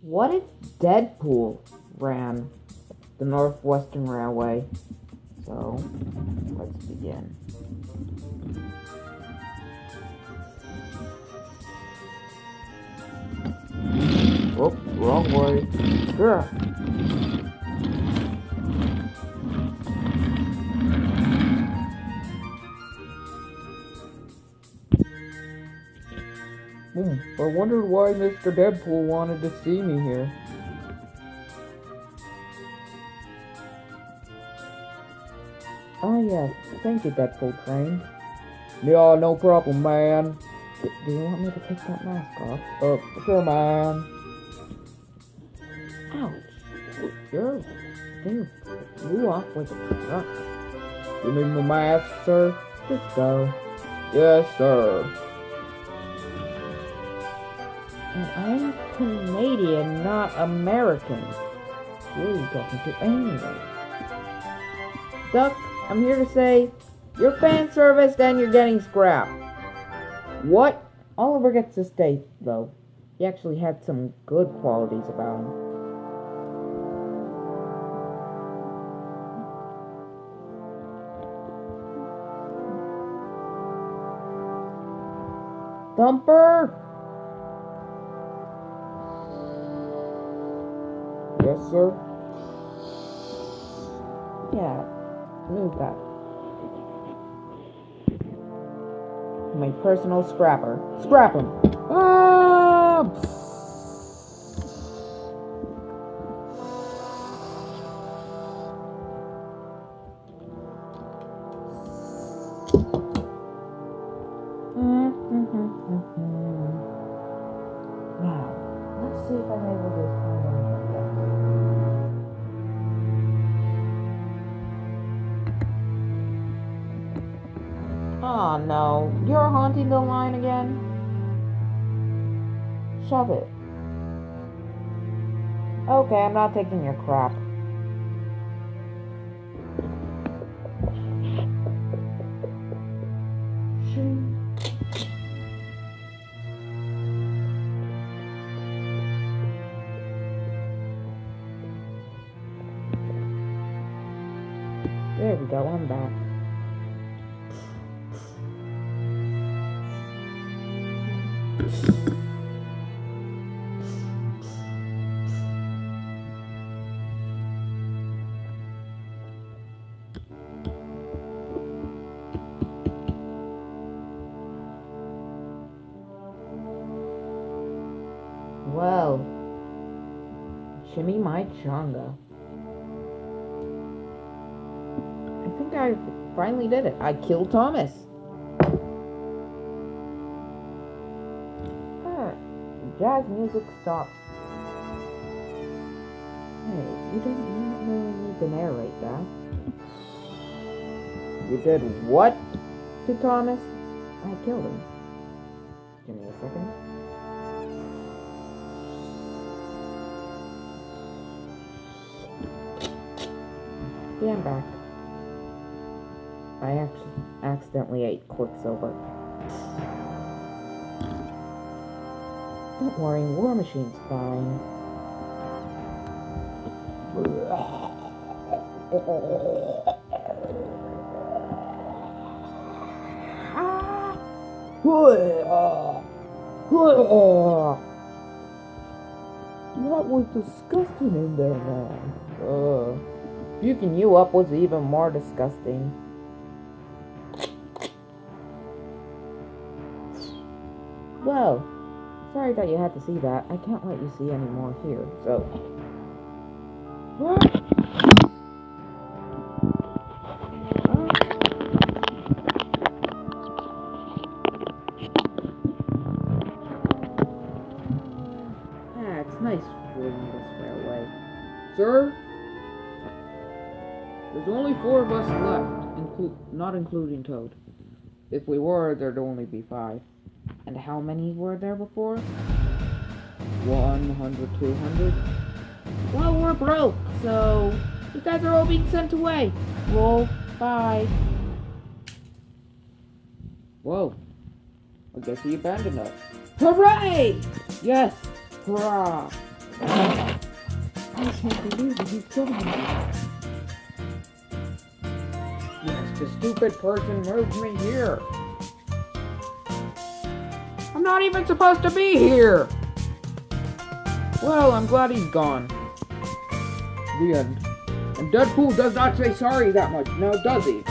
What if Deadpool ran the Northwestern Railway? So, let's begin. Oops, wrong way. Sure. I wondered why Mr. Deadpool wanted to see me here. Oh yes, thank you, Deadpool train. Yeah, no problem, man. Do you want me to take that mask off? Sure, man. Ouch. Your thing blew off like a truck. You need my mask, sir? Just go. Yes, sir. And I'm Canadian, not American. Who are you talking to anyway? Duck, I'm here to say, you're fan serviced and you're getting scrapped. What? Oliver gets to stay, though. He actually had some good qualities about him. Thumper! Yes, sir? Yeah, move that. My personal scrapper. Scrap him! Ah! Now, let's see if I'm able to find anything. Oh no, you're haunting the line again? Shove it. Okay, I'm not taking your crap. There we go, I'm back. Well, shimmy my chonga. I think I finally did it. I killed Thomas. Jazz music stops. Hey, you didn't really need to narrate that. You did what to Thomas? I killed him. Give me a second. Yeah, I'm back. I actually accidentally ate Quicksilver. Don't worry, War Machine's fine. That was disgusting in there, man. Puking you up was even more disgusting. Well, sorry that you had to see that. I can't let you see any more here, so... What? It's nice riding this railway. Sir? There's only 4 of us left, not including Toad. If we were, there'd only be 5. And how many were there before? 100, 200? Well, we're broke, so you guys are all being sent away. Well, bye. Whoa. I guess he abandoned us. Hooray! Yes, hurrah! I can't believe it. He's gone. Yes, the stupid person moved me here. I'm not even supposed to be here. Well, I'm glad he's gone. The end. And Deadpool does not say sorry that much, now does he?